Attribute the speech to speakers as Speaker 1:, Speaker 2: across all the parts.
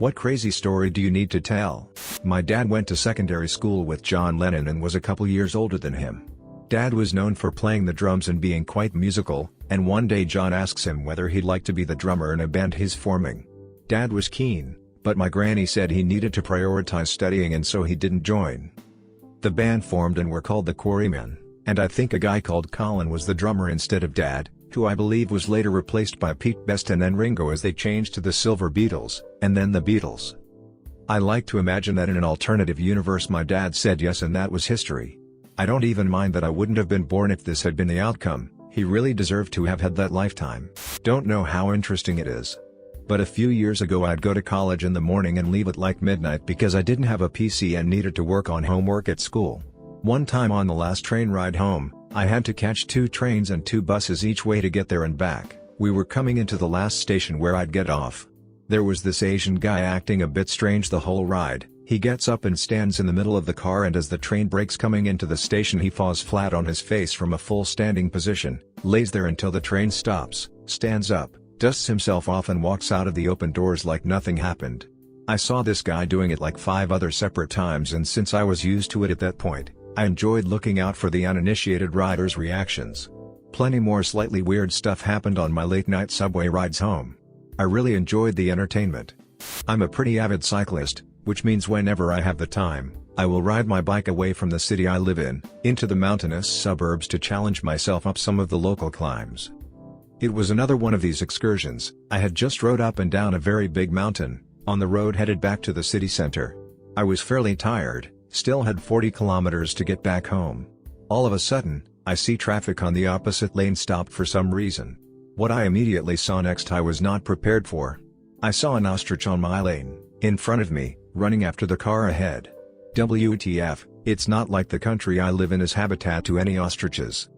Speaker 1: What crazy story do you need to tell? My dad went to secondary school with John Lennon and was a couple years older than him. Dad was known for playing the drums and being quite musical, and one day John asks him whether he'd like to be the drummer in a band he's forming. Dad was keen, but my granny said he needed to prioritize studying and so he didn't join. The band formed and were called the Quarrymen, and I think a guy called Colin was the drummer instead of Dad, who I believe was later replaced by Pete Best and then Ringo as they changed to the Silver Beatles, and then the Beatles. I like to imagine that in an alternative universe my dad said yes and that was history. I don't even mind that I wouldn't have been born if this had been the outcome. He really deserved to have had that lifetime. Don't know how interesting it is. But a few years ago I'd go to college in the morning and leave at like midnight because I didn't have a PC and needed to work on homework at school. One time on the last train ride home, I had to catch 2 trains and 2 buses each way to get there and back. We were coming into the last station where I'd get off. There was this Asian guy acting a bit strange the whole ride. He gets up and stands in the middle of the car, and as the train brakes coming into the station he falls flat on his face from a full standing position, lays there until the train stops, stands up, dusts himself off and walks out of the open doors like nothing happened. I saw this guy doing it like 5 other separate times, and since I was used to it at that point, I enjoyed looking out for the uninitiated riders' reactions. Plenty more slightly weird stuff happened on my late-night subway rides home. I really enjoyed the entertainment. I'm a pretty avid cyclist, which means whenever I have the time, I will ride my bike away from the city I live in, into the mountainous suburbs to challenge myself up some of the local climbs. It was another one of these excursions. I had just rode up and down a very big mountain, on the road headed back to the city center. I was fairly tired, still had 40 kilometers to get back home. All of a sudden, I see traffic on the opposite lane stopped for some reason. What I immediately saw next I was not prepared for. I saw an ostrich on my lane, in front of me, running after the car ahead. WTF, it's not like the country I live in is habitat to any ostriches.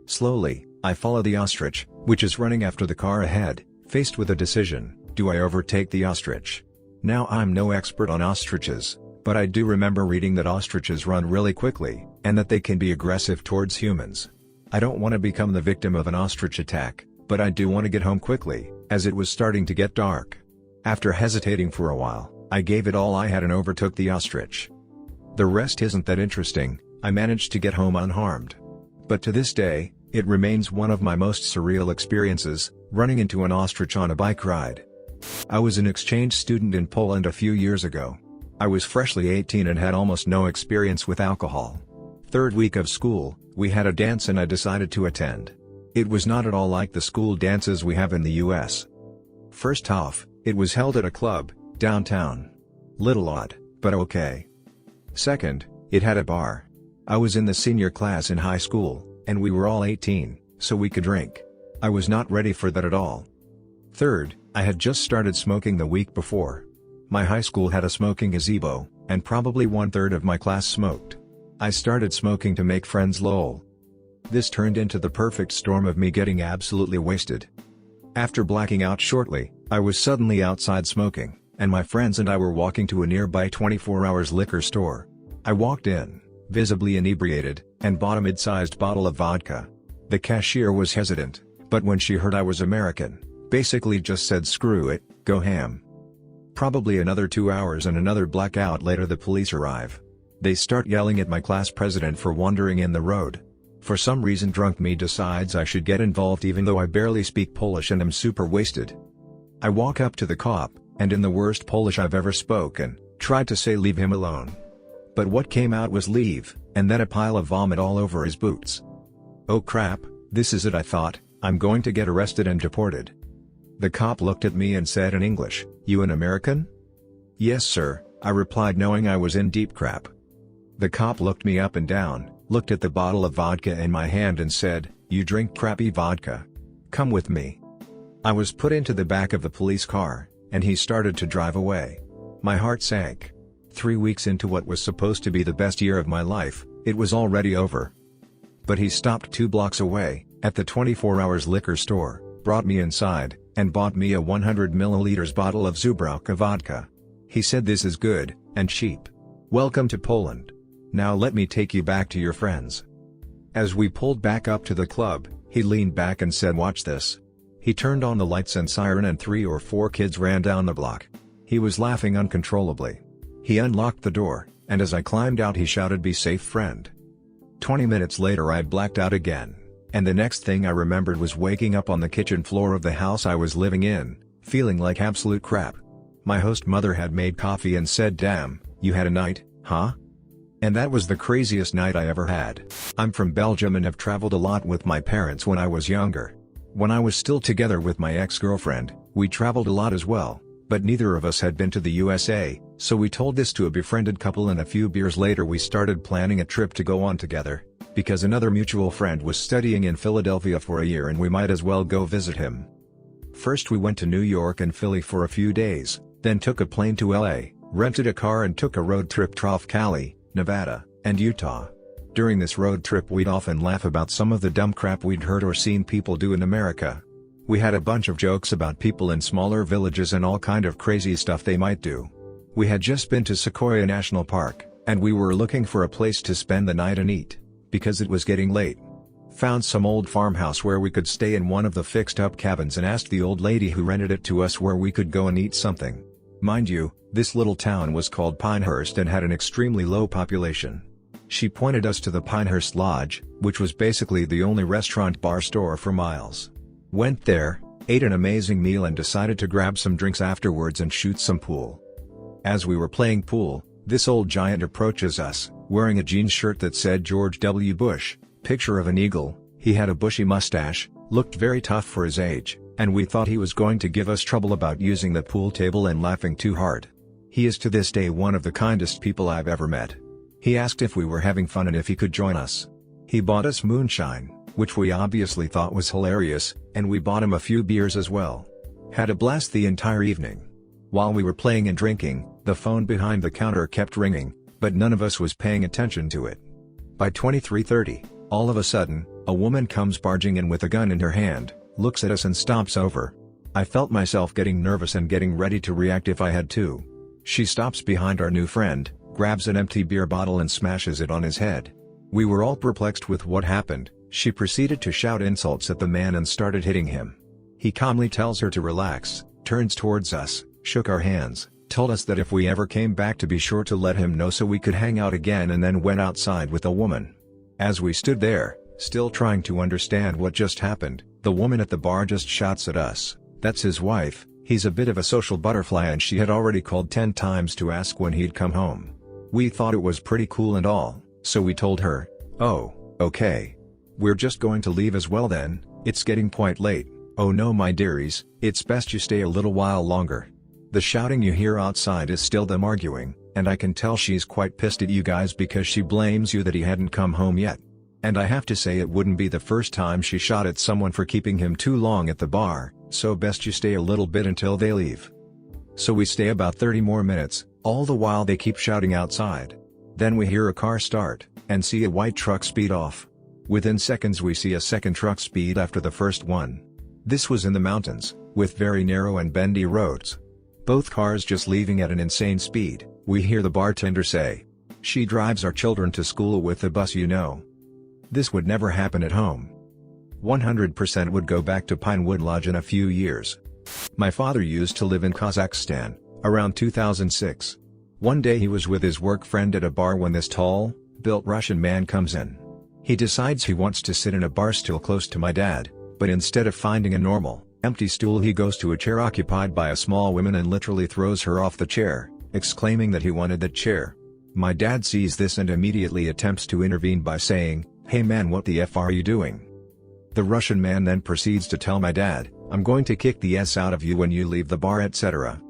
Speaker 1: Slowly, I follow the ostrich, which is running after the car ahead, faced with a decision: do I overtake the ostrich? Now I'm no expert on ostriches, but I do remember reading that ostriches run really quickly, and that they can be aggressive towards humans. I don't want to become the victim of an ostrich attack, but I do want to get home quickly, as it was starting to get dark. After hesitating for a while, I gave it all I had and overtook the ostrich. The rest isn't that interesting. I managed to get home unharmed. But to this day, it remains one of my most surreal experiences, running into an ostrich on a bike ride. I was an exchange student in Poland a few years ago. I was freshly 18 and had almost no experience with alcohol. 3rd week of school, we had a dance and I decided to attend. It was not at all like the school dances we have in the US. First off, it was held at a club, downtown. Little odd, but okay. Second, it had a bar. I was in the senior class in high school, and we were all 18, so we could drink. I was not ready for that at all. Third, I had just started smoking the week before. My high school had a smoking gazebo, and probably 1/3 of my class smoked. I started smoking to make friends lol. This turned into the perfect storm of me getting absolutely wasted. After blacking out shortly, I was suddenly outside smoking, and my friends and I were walking to a nearby 24 hours liquor store. I walked in, visibly inebriated, and bought a mid-sized bottle of vodka. The cashier was hesitant, but when she heard I was American, basically just said screw it, go ham. Probably another 2 hours and another blackout later the police arrive. They start yelling at my class president for wandering in the road. For some reason drunk me decides I should get involved even though I barely speak Polish and am super wasted. I walk up to the cop, and in the worst Polish I've ever spoken, tried to say leave him alone. But what came out was leave, and then a pile of vomit all over his boots. Oh crap, this is it I thought, I'm going to get arrested and deported. The cop looked at me and said in English, "You an American?" "Yes sir," I replied knowing I was in deep crap. The cop looked me up and down, looked at the bottle of vodka in my hand and said, "You drink crappy vodka. Come with me." I was put into the back of the police car, and he started to drive away. My heart sank. 3 weeks into what was supposed to be the best year of my life, it was already over. But he stopped 2 blocks away, at the 24 hours liquor store, brought me inside, and bought me a 100 milliliters bottle of Zubrowka vodka. He said this is good, and cheap. Welcome to Poland. Now let me take you back to your friends. As we pulled back up to the club, he leaned back and said watch this. He turned on the lights and siren and 3 or 4 kids ran down the block. He was laughing uncontrollably. He unlocked the door, and as I climbed out he shouted, "Be safe, friend." 20 minutes later I blacked out again, and the next thing I remembered was waking up on the kitchen floor of the house I was living in, feeling like absolute crap. My host mother had made coffee and said, "Damn, you had a night, huh?" And that was the craziest night I ever had. I'm from Belgium and have traveled a lot with my parents when I was younger. When I was still together with my ex-girlfriend, we traveled a lot as well, but neither of us had been to the USA, so we told this to a befriended couple, and a few beers later we started planning a trip to go on together, because another mutual friend was studying in Philadelphia for a year and we might as well go visit him. First we went to New York and Philly for a few days, then took a plane to LA, rented a car and took a road trip to Cali, Nevada, and Utah. During this road trip we'd often laugh about some of the dumb crap we'd heard or seen people do in America. We had a bunch of jokes about people in smaller villages and all kind of crazy stuff they might do. We had just been to Sequoia National Park, and we were looking for a place to spend the night and eat, because it was getting late. Found some old farmhouse where we could stay in one of the fixed-up cabins and asked the old lady who rented it to us where we could go and eat something. Mind you, this little town was called Pinehurst and had an extremely low population. She pointed us to the Pinehurst Lodge, which was basically the only restaurant bar store for miles. Went there, ate an amazing meal and decided to grab some drinks afterwards and shoot some pool. As we were playing pool, this old giant approaches us, wearing a jeans shirt that said George W. Bush, picture of an eagle. He had a bushy mustache, looked very tough for his age, and we thought he was going to give us trouble about using the pool table and laughing too hard. He is to this day one of the kindest people I've ever met. He asked if we were having fun and if he could join us. He bought us moonshine, which we obviously thought was hilarious, and we bought him a few beers as well. Had a blast the entire evening. While we were playing and drinking, the phone behind the counter kept ringing, but none of us was paying attention to it. By 23:30, all of a sudden, a woman comes barging in with a gun in her hand, looks at us and stomps over. I felt myself getting nervous and getting ready to react if I had to. She stops behind our new friend, grabs an empty beer bottle and smashes it on his head. We were all perplexed with what happened. She proceeded to shout insults at the man and started hitting him. He calmly tells her to relax, turns towards us, shook our hands, told us that if we ever came back to be sure to let him know so we could hang out again, and then went outside with the woman. As we stood there, still trying to understand what just happened, the woman at the bar just shouts at us, "That's his wife, he's a bit of a social butterfly," and she had already called 10 times to ask when he'd come home. We thought it was pretty cool and all, so we told her, "Oh, okay. We're just going to leave as well then, it's getting quite late." "Oh no my dearies, it's best you stay a little while longer. The shouting you hear outside is still them arguing, and I can tell she's quite pissed at you guys because she blames you that he hadn't come home yet. And I have to say it wouldn't be the first time she shot at someone for keeping him too long at the bar, so best you stay a little bit until they leave." So we stay about 30 more minutes, all the while they keep shouting outside. Then we hear a car start, and see a white truck speed off. Within seconds we see a second truck speed after the first one. This was in the mountains, with very narrow and bendy roads. Both cars just leaving at an insane speed. We hear the bartender say, "She drives our children to school with the bus, you know." This would never happen at home. 100% would go back to Pinewood Lodge in a few years. My father used to live in Kazakhstan, around 2006. One day he was with his work friend at a bar when this tall, built Russian man comes in. He decides he wants to sit in a bar stool close to my dad, but instead of finding a normal, empty stool he goes to a chair occupied by a small woman and literally throws her off the chair, exclaiming that he wanted that chair. My dad sees this and immediately attempts to intervene by saying, "Hey man, what the F are you doing?" The Russian man then proceeds to tell my dad, "I'm going to kick the S out of you when you leave the bar," etc.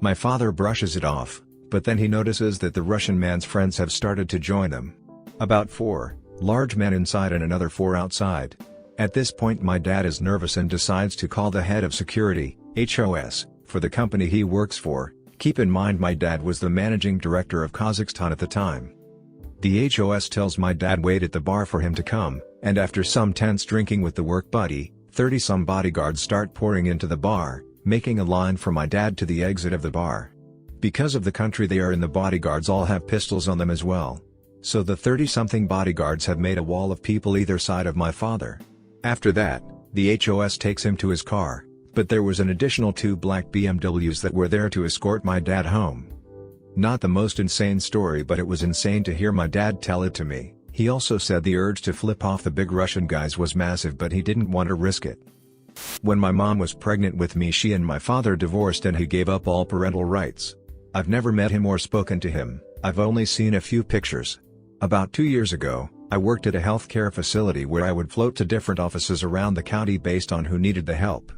Speaker 1: My father brushes it off, but then he notices that the Russian man's friends have started to join them. About 4 large men inside and another 4 outside. At this point my dad is nervous and decides to call the head of security, HOS, for the company he works for. Keep in mind my dad was the managing director of Kazakhstan at the time. The HOS tells my dad wait at the bar for him to come, and after some tense drinking with the work buddy, 30-some bodyguards start pouring into the bar, making a line for my dad to the exit of the bar. Because of the country they are in, the bodyguards all have pistols on them as well. So the 30-something bodyguards have made a wall of people either side of my father. After that, the HOS takes him to his car, But there was an additional 2 black BMWs that were there to escort my dad home. Not the most insane story, but it was insane to hear my dad tell it to me. He also said the urge to flip off the big Russian guys was massive, but he didn't want to risk it. When my mom was pregnant with me, she and my father divorced and he gave up all parental rights. I've never met him or spoken to him, I've only seen a few pictures. About 2 years ago, I worked at a healthcare facility where I would float to different offices around the county based on who needed the help.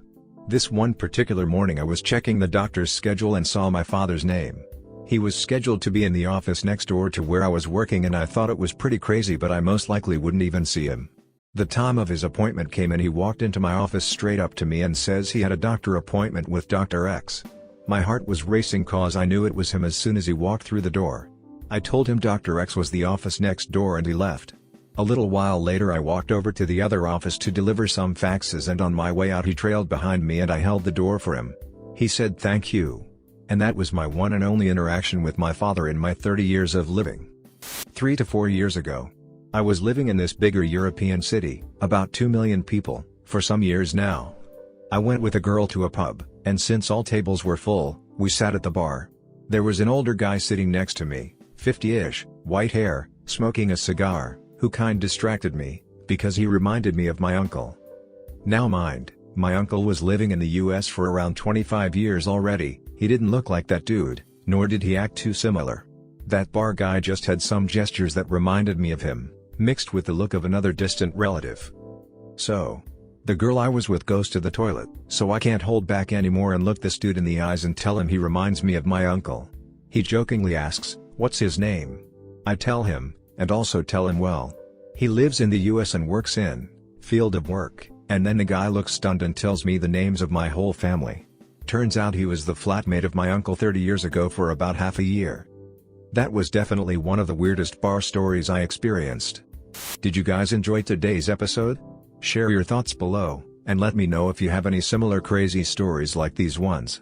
Speaker 1: This one particular morning I was checking the doctor's schedule and saw my father's name. He was scheduled to be in the office next door to where I was working, and I thought it was pretty crazy, but I most likely wouldn't even see him. The time of his appointment came and he walked into my office straight up to me and says he had a doctor appointment with Dr. X. My heart was racing cause I knew it was him as soon as he walked through the door. I told him Dr. X was the office next door and he left. A little while later I walked over to the other office to deliver some faxes, and on my way out he trailed behind me and I held the door for him. He said thank you. And that was my one and only interaction with my father in my 30 years of living. 3 to 4 years ago, I was living in this bigger European city, about 2 million people, for some years now. I went with a girl to a pub, and since all tables were full, we sat at the bar. There was an older guy sitting next to me, 50-ish, white hair, smoking a cigar, who kinda distracted me, because he reminded me of my uncle. Now mind, my uncle was living in the US for around 25 years already. He didn't look like that dude, nor did he act too similar. That bar guy just had some gestures that reminded me of him, mixed with the look of another distant relative. So, the girl I was with goes to the toilet, so I can't hold back anymore and look this dude in the eyes and tell him he reminds me of my uncle. He jokingly asks, "What's his name?" I tell him, and also tell him well, he lives in the US and works in field of work, and then the guy looks stunned and tells me the names of my whole family. Turns out he was the flatmate of my uncle 30 years ago for about half a year. That was definitely one of the weirdest bar stories I experienced. Did you guys enjoy today's episode? Share your thoughts below, and let me know if you have any similar crazy stories like these ones.